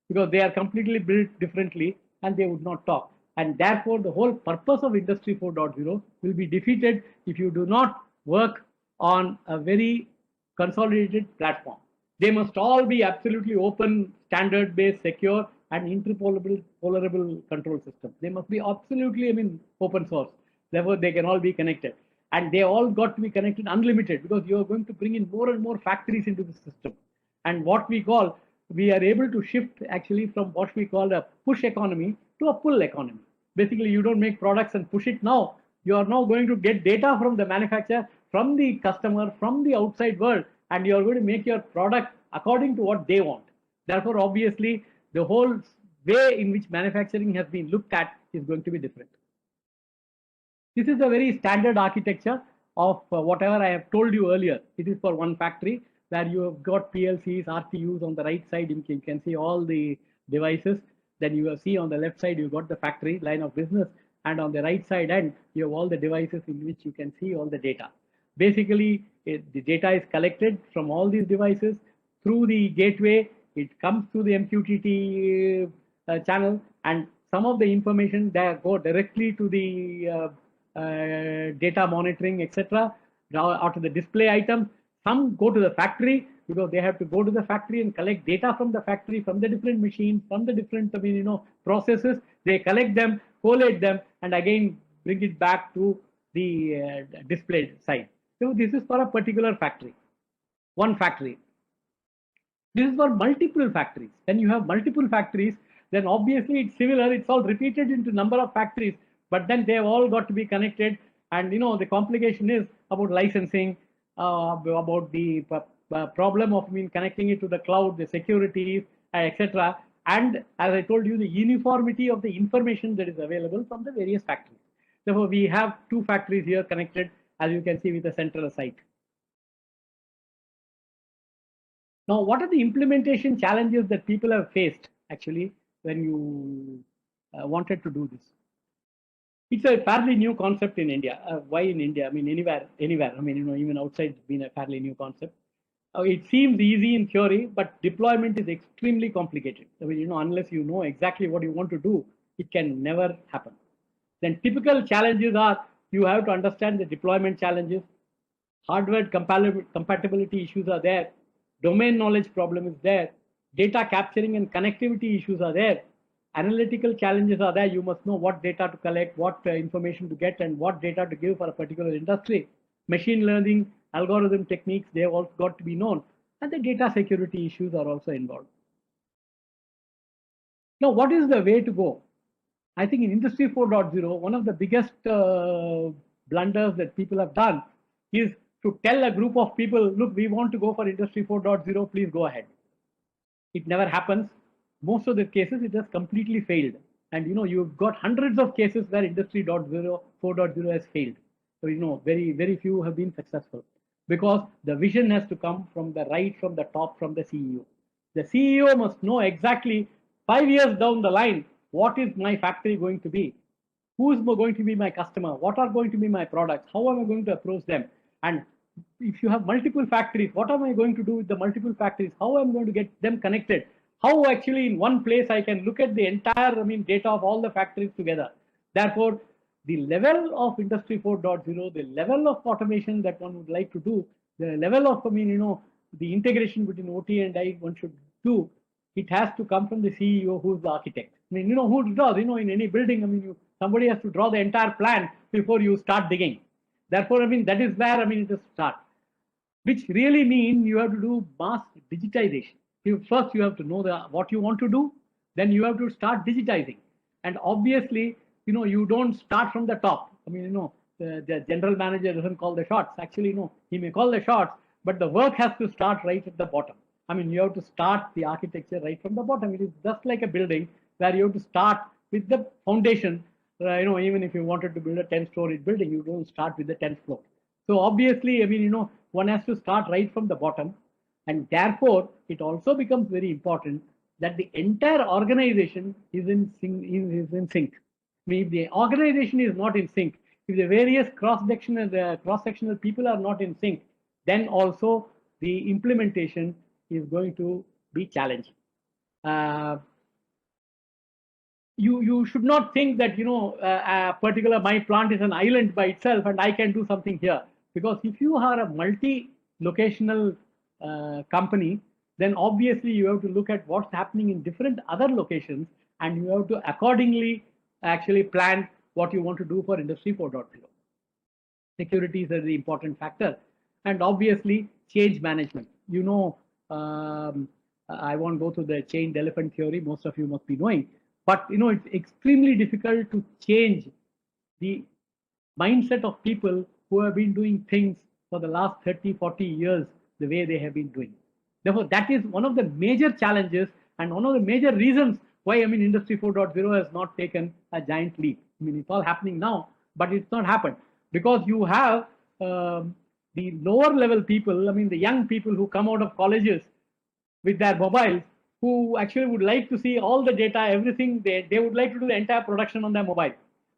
because they are completely built differently and they would not talk. And therefore, the whole purpose of Industry 4.0 will be defeated if you do not work on a very consolidated platform. They must all be absolutely open, standard-based, secure, and interoperable control system. They must be absolutely, open source. Therefore, they can all be connected. And they all got to be connected unlimited, because you are going to bring in more and more factories into the system. And what we are able to shift actually from what we call a push economy to a pull economy. Basically, you don't make products and push it now. You are now going to get data from the manufacturer, from the customer, from the outside world, and you are going to make your product according to what they want. Therefore, obviously, the whole way in which manufacturing has been looked at is going to be different. This is a very standard architecture of whatever I have told you earlier. It is for one factory, where you have got PLCs, RTUs on the right side. You can see all the devices. Then you will see on the left side, you got the factory line of business. And on the right side end, you have all the devices in which you can see all the data. Basically, the data is collected from all these devices through the gateway. It comes through the MQTT channel, and some of the information there go directly to the data monitoring, etc., or to the display items. Some go to the factory, because they have to go to the factory and collect data from the factory, from the different machines, from the different, processes. They collect them, collate them, and again bring it back to the display side. So this is for a particular factory, one factory. This is for multiple factories. When you have multiple factories, then obviously it's similar. It's all repeated into number of factories, but then they have all got to be connected. And the complication is about licensing, about the problem of connecting it to the cloud, the security, etc. And as I told you, the uniformity of the information that is available from the various factories. Therefore, we have two factories here connected, as you can see, with a central site. Now, what are the implementation challenges that people have faced actually when you wanted to do this? It's a fairly new concept in India. Why in India? I mean, anywhere. I mean, even outside, it's been a fairly new concept. It seems easy in theory, but deployment is extremely complicated. I mean, unless you know exactly what you want to do, it can never happen. Then typical challenges are you have to understand the deployment challenges, hardware compatibility issues are there, domain knowledge problem is there, data capturing and connectivity issues are there, analytical challenges are there. You must know what data to collect, what information to get, and what data to give for a particular industry. Machine learning, algorithm techniques, they have also got to be known. And the data security issues are also involved. Now, what is the way to go? I think in Industry 4.0, one of the biggest blunders that people have done is to tell a group of people, look, we want to go for Industry 4.0, please go ahead. It never happens. Most of the cases, it has completely failed. And you've got hundreds of cases where Industry 4.0 has failed. So, very, very few have been successful because the vision has to come from the top, from the CEO. The CEO must know exactly 5 years down the line, what is my factory going to be? Who is going to be my customer? What are going to be my products? How am I going to approach them? And if you have multiple factories, what am I going to do with the multiple factories? How am I going to get them connected? How actually in one place I can look at the entire data of all the factories together. Therefore, the level of Industry 4.0, the level of automation that one would like to do, the level of the integration between OT and I one should do, it has to come from the CEO, who is the architect. I mean, who draws? In any building, somebody has to draw the entire plan before you start digging. Therefore, that is where it is start, which really means you have to do mass digitization. First, you have to know what you want to do. Then you have to start digitizing. And obviously, you don't start from the top. The general manager doesn't call the shots. Actually, no, he may call the shots, but the work has to start right at the bottom. You have to start the architecture right from the bottom. It is just like a building where you have to start with the foundation. Even if you wanted to build a 10-story building, you don't start with the 10th floor. So obviously, one has to start right from the bottom. And therefore, it also becomes very important that the entire organization is in sync. If the organization is not in sync, if the various cross-sectional people are not in sync, then also the implementation is going to be challenging. You should not think that my plant is an island by itself and I can do something here, because if you are a multi-locational company, then obviously you have to look at what's happening in different other locations, and you have to accordingly actually plan what you want to do for Industry 4.0. Security is a very important factor, and obviously change management. I won't go through the chained elephant theory. Most of you must be knowing. But it's extremely difficult to change the mindset of people who have been doing things for the last 30, 40 years the way they have been doing. Therefore, that is one of the major challenges and one of the major reasons why Industry 4.0 has not taken a giant leap. It's all happening now, but it's not happened because you have the lower level people, the young people who come out of colleges with their mobiles, who actually would like to see all the data, everything. They would like to do the entire production on their mobile.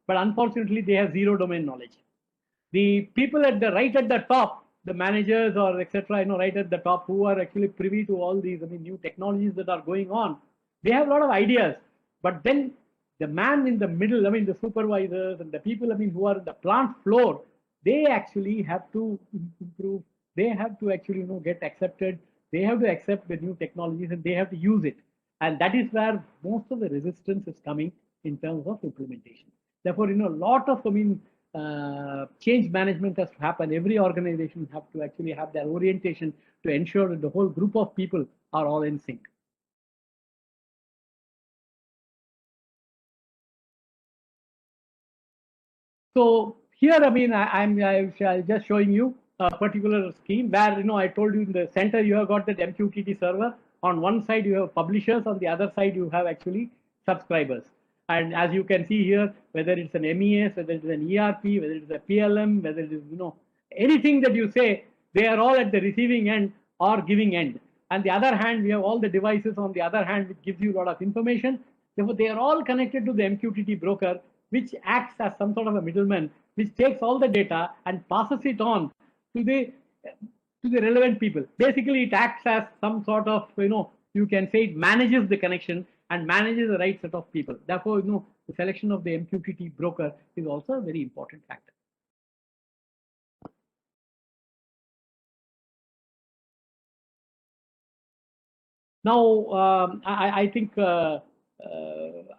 But unfortunately, they have zero domain knowledge. The people right at the top, the managers or etc., right at the top, who are actually privy to all these new technologies that are going on, they have a lot of ideas. But then the man in the middle, the supervisors and the people who are in the plant floor, they actually have to improve. They have to actually get accepted They have to accept the new technologies and they have to use it. And that is where most of the resistance is coming in terms of implementation. Therefore, a lot of, change management has to happen. Every organization have to actually have their orientation to ensure that the whole group of people are all in sync. So here, I'm just showing you a particular scheme where, I told you in the center you have got that MQTT server. On one side you have publishers, on the other side you have actually subscribers. And as you can see here, whether it's an MES, whether it's an ERP, whether it's a PLM, whether it is, anything that you say, they are all at the receiving end or giving end. And the other hand, we have all the devices on the other hand, which gives you a lot of information. Therefore, they are all connected to the MQTT broker, which acts as some sort of a middleman, which takes all the data and passes it on to the relevant people. Basically, it acts as some sort of, you can say it manages the connection and manages the right set of people. Therefore, the selection of the MQTT broker is also a very important factor. Now, I think I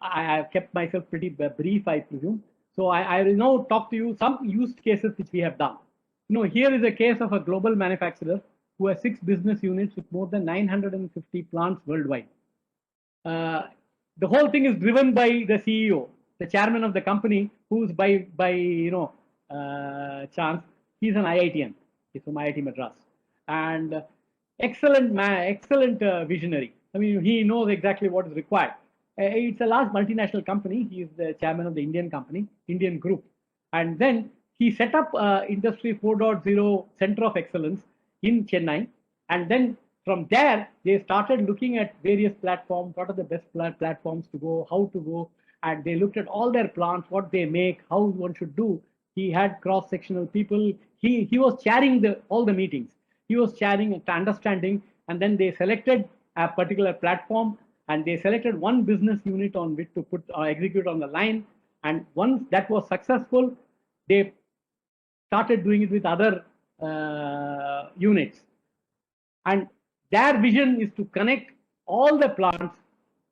have kept myself pretty brief, I presume. So I will now talk to you some use cases which we have done. Here is a case of a global manufacturer who has 6 business units with more than 950 plants worldwide. The whole thing is driven by the CEO, the chairman of the company, who's by chance, he's an IITian. He's from IIT Madras. And excellent man, excellent visionary. He knows exactly what is required. It's a large multinational company. He is the chairman of the Indian company, Indian group. And then he set up Industry 4.0 Center of Excellence in Chennai. And then from there, they started looking at various platforms, what are the best platforms to go, how to go. And they looked at all their plants, what they make, how one should do. He had cross-sectional people. He was chairing all the meetings. He was chairing and understanding, and then they selected a particular platform, and they selected one business unit on which to put execute on the line. And once that was successful, they started doing it with other units. And their vision is to connect all the plants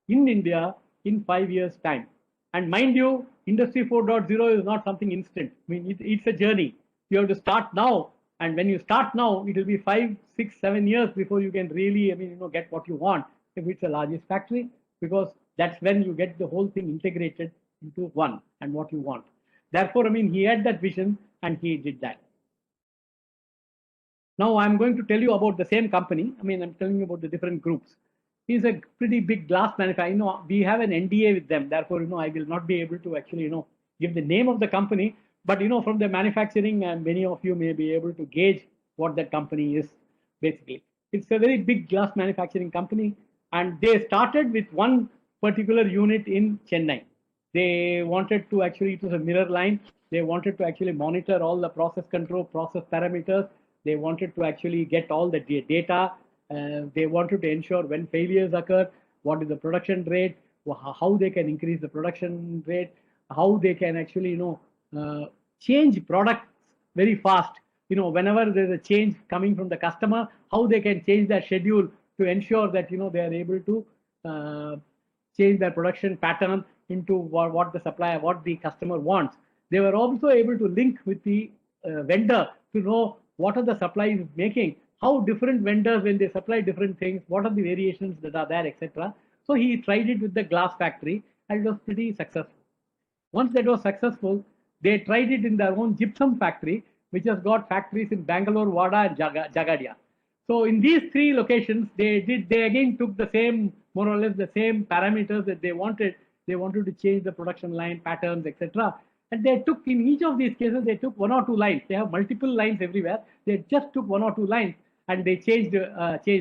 in India in 5 years' time. And mind you, Industry 4.0 is not something instant. It's a journey. You have to start now. And when you start now, it will be 5, 6, 7 years before you can really, get what you want if it's the largest factory, because that's when you get the whole thing integrated into one and what you want. Therefore, he had that vision and he did that. Now I'm going to tell you about the same company. I'm telling you about the different groups. It's a pretty big glass manufacturer. We have an NDA with them. Therefore, I will not be able to actually, give the name of the company. But, from the manufacturing, and many of you may be able to gauge what that company is, basically. It's a very big glass manufacturing company. And they started with one particular unit in Chennai. They wanted to actually, it was a mirror line. They wanted to actually monitor all the process control, process parameters. They wanted to actually get all the data. They wanted to ensure when failures occur, what is the production rate, how they can increase the production rate, how they can actually, change products very fast. Whenever there's a change coming from the customer, how they can change their schedule to ensure that, they are able to change their production pattern into what the supplier, what the customer wants. They were also able to link with the vendor to know what are the supplies making, how different vendors, when they supply different things, what are the variations that are there, etc. So he tried it with the glass factory and it was pretty successful. Once that was successful, they tried it in their own gypsum factory, which has got factories in Bangalore, Wada, and Jagadia. So in these 3 locations, they again took the same, more or less the same parameters that they wanted. They wanted to change the production line patterns, etc. And they took, in each of these cases, they took 1 or 2 lines. They have multiple lines everywhere. They just took 1 or 2 lines and they changed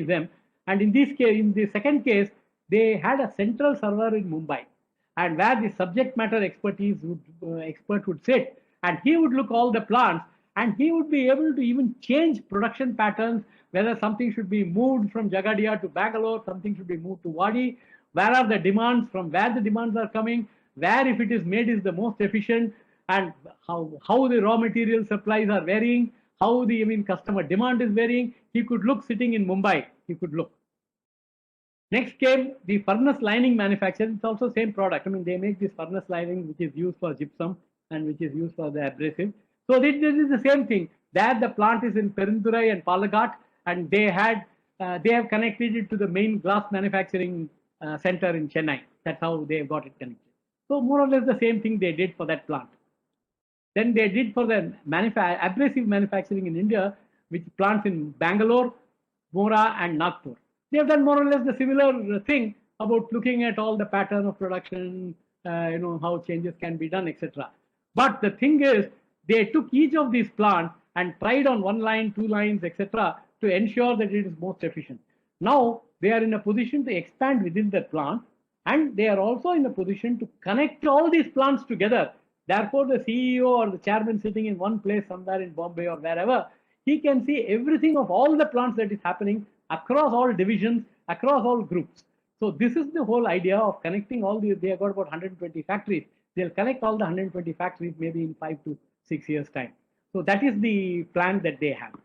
them. And in this case, in the second case, they had a central server in Mumbai, and where the subject matter expertise expert would sit, and he would look all the plants, and he would be able to even change production patterns, whether something should be moved from Jagadia to Bangalore, something should be moved to Wadi, where are the demands, from where the demands are coming, where if it is made is the most efficient, and how the raw material supplies are varying, how the customer demand is varying. He could look sitting in Mumbai. He could look. Next came the furnace lining manufacture. It's also same product. They make this furnace lining which is used for gypsum and which is used for the abrasive. So this is the same thing. There the plant is in Perundurai and Palagat, and they have connected it to the main glass manufacturing center in Chennai. That's how they got it connected. So more or less the same thing they did for that plant. Then they did for the abrasive manufacturing in India, which plants in Bangalore, Mora, and Nagpur. They have done more or less the similar thing about looking at all the pattern of production, how changes can be done, etc. But the thing is, they took each of these plants and tried on one line, two lines, etc., to ensure that it is most efficient. Now they are in a position to expand within the plant, and they are also in a position to connect all these plants together. Therefore, the CEO or the chairman sitting in one place somewhere in Bombay or wherever, he can see everything of all the plants that is happening across all divisions, across all groups. So this is the whole idea of connecting all these. They have got about 120 factories. They'll connect all the 120 factories maybe in 5 to 6 years' time. So that is the plan that they have.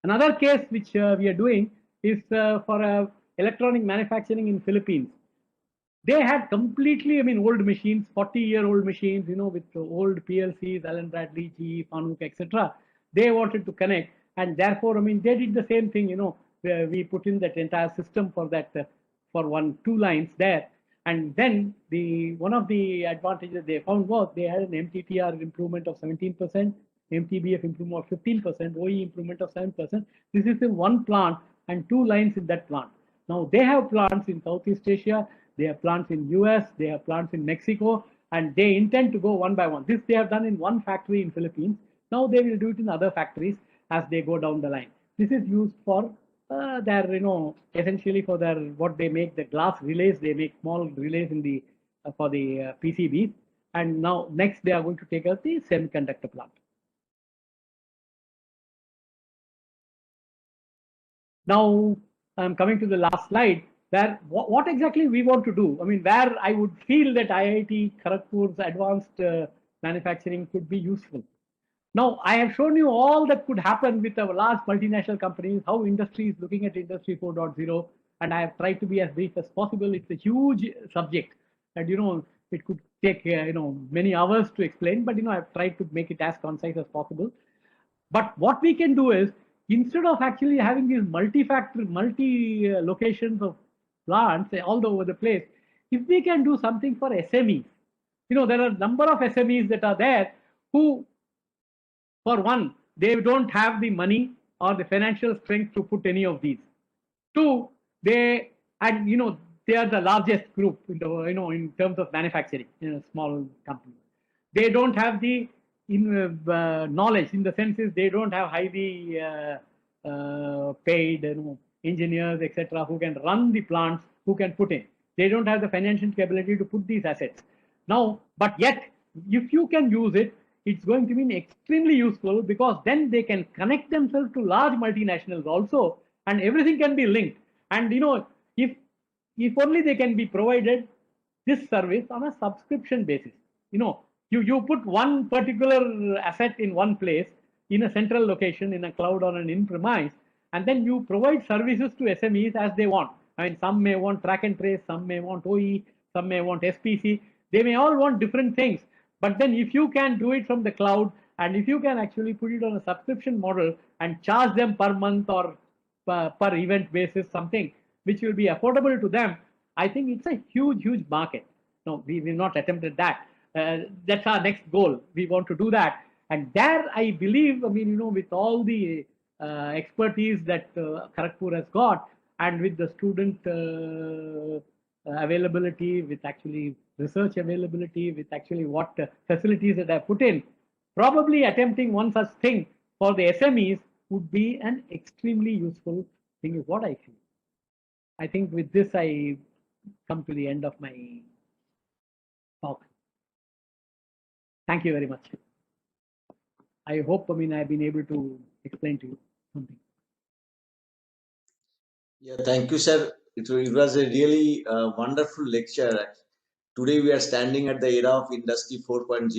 Another case which we are doing is for electronic manufacturing in Philippines. They had completely, old machines, 40-year-old machines, with old PLCs, Allen Bradley, GE, Fanuc, etc. They wanted to connect, and therefore, they did the same thing, where we put in that entire system for that, for two lines there. And then one of the advantages they found was they had an MTTR improvement of 17%, MTBF improvement of 15%, OE improvement of 7%. This is in one plant and two lines in that plant. Now they have plants in Southeast Asia, they have plants in US, they have plants in Mexico, and they intend to go one by one. This they have done in one factory in Philippines. Now they will do it in other factories as they go down the line. This is used for their, essentially for their, what they make, the glass relays. They make small relays in the for the PCBs. And now next they are going to take out the semiconductor plant. Now I'm coming to the last slide. Where what exactly we want to do? Where I would feel that IIT Kharagpur's advanced manufacturing could be useful. Now, I have shown you all that could happen with our large multinational companies, how industry is looking at Industry 4.0, and I have tried to be as brief as possible. It's a huge subject, and it could take many hours to explain, but I've tried to make it as concise as possible. But what we can do is, instead of actually having these multi-locations of plants all over the place, if we can do something for SMEs, there are a number of SMEs that are there who, for one, they don't have the money or the financial strength to put any of these. Two, they are the largest group in the, in terms of manufacturing, small companies. They don't have the knowledge, in the sense is they don't have highly paid engineers, etc., who can run the plants, who can put in. They don't have the financial capability to put these assets. Now, but yet, if you can use it, it's going to be extremely useful, because then they can connect themselves to large multinationals also, and everything can be linked. And if only they can be provided this service on a subscription basis. You put one particular asset in one place, in a central location, in a cloud or an in-premise, and then you provide services to SMEs as they want. Some may want track and trace, some may want OE, some may want SPC. They may all want different things. But then if you can do it from the cloud, and if you can actually put it on a subscription model and charge them per month or per event basis, something which will be affordable to them, I think it's a huge, huge market. No, we will not attempted that. That's our next goal. We want to do that. And there, I believe, with all the expertise that Kharagpur has got, and with the student availability, with actually research availability, with actually what facilities that I put in, probably attempting one such thing for the SMEs would be an extremely useful thing, is what I feel. I think with this, I come to the end of my talk. Thank you very much. I hope, I've been able to explain to you something. Yeah, thank you, sir. It was a really wonderful lecture today we are standing at the era of Industry 4.0,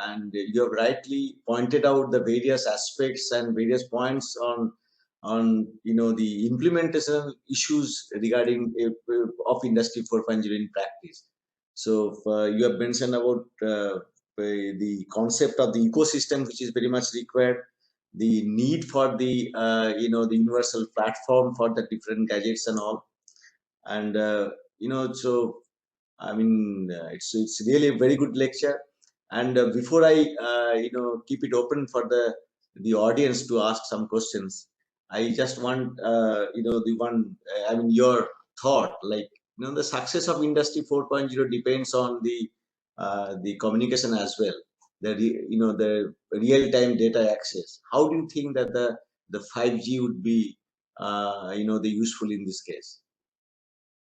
and you have rightly pointed out the various aspects and various points on the implementation issues regarding of Industry 4.0 in practice. So you have mentioned about the concept of the ecosystem, which is very much required, the need for the the universal platform for the different gadgets and all, and so I mean it's really a very good lecture. And before I keep it open for the audience to ask some questions, I just want the one your thought, like the success of Industry 4.0 depends on the communication as well, the real-time data access. How do you think that the 5G would be the useful in this case?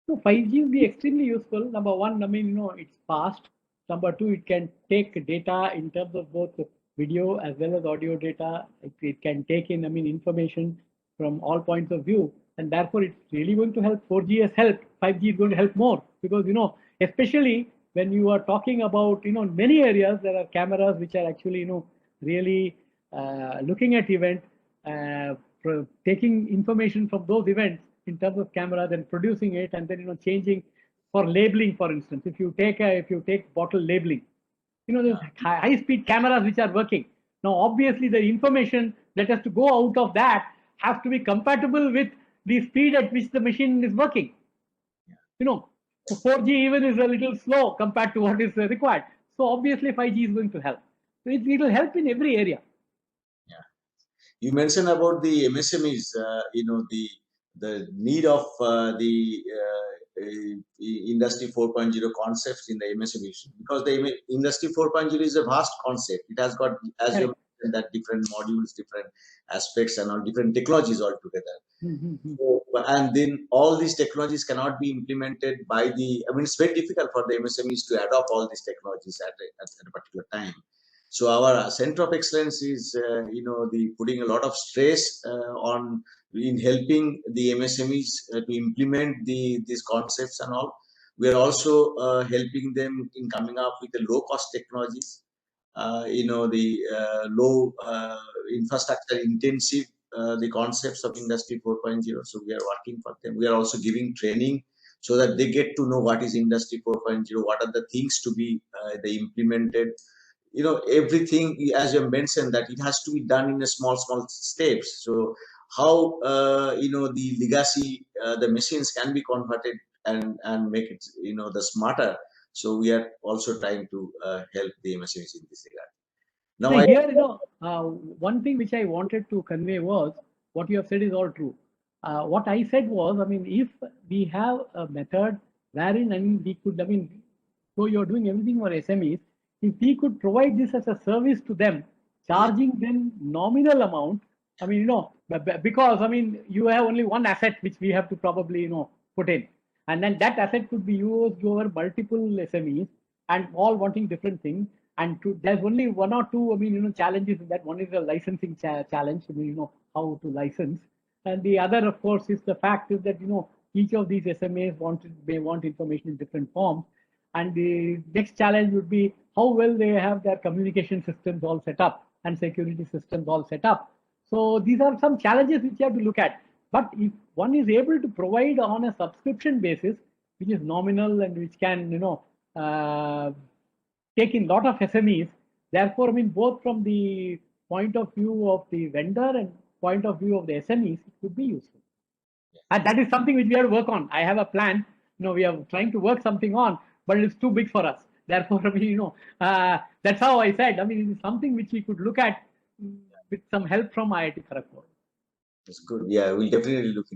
So 5G will be extremely useful. Number one, I mean, it's fast. Number two, it can take data in terms of both video as well as audio data. It can take in, I mean, information from all points of view. And therefore, it's really going to help. 4G has helped. 5G is going to help more because, especially when you are talking about, many areas, there are cameras which are actually, really looking at events, taking information from those events in terms of camera, then producing it, and then changing for labeling. For instance, if you take bottle labeling, there's high-speed cameras which are working. Now, obviously, the information that has to go out of that has to be compatible with the speed at which the machine is working. So 4G even is a little slow compared to what is required. So obviously 5G is going to help. So it will help in every area. Yeah. You mentioned about the MSMEs, the need of the Industry 4.0 concepts in the MSMEs, because the Industry 4.0 is a vast concept. It has got, as you mentioned, that different modules, different aspects, and all different technologies altogether. So, and then all these technologies cannot be implemented by it's very difficult for the MSMEs to adopt all these technologies at a particular time. So our center of excellence is, putting a lot of stress in helping the MSMEs to implement these concepts and all. We are also helping them in coming up with the low-cost technologies, the low infrastructure intensive, the concepts of Industry 4.0. So we are working for them. We are also giving training so that they get to know what is Industry 4.0, what are the things to be they implemented. Everything, as you mentioned, that it has to be done in a small steps. So how the legacy, the machines can be converted and make it the smarter. So we are also trying to help the MSMEs in this regard. Now, so here, one thing which I wanted to convey was what you have said is all true. What I said was, if we have a method wherein, we could, so you're doing everything for SMEs, if we could provide this as a service to them, charging them nominal amount, because, you have only one asset which we have to probably, put in. And then that asset could be used over multiple SMEs and all wanting different things. And there's only one or two, challenges in that. One is a licensing challenge, how to license. And the other, of course, is the fact is that, each of these SMAs may want information in different forms. And the next challenge would be how well they have their communication systems all set up and security systems all set up. So these are some challenges which you have to look at. But if one is able to provide on a subscription basis, which is nominal and which can, take in a lot of SMEs, therefore, both from the point of view of the vendor and point of view of the SMEs, it could be useful. And that is something which we have to work on. I have a plan. We are trying to work something on, but it's too big for us. Therefore, that's how I said. It is something which we could look at with some help from IIT Kharagpur. That's good. Yeah, we'll definitely look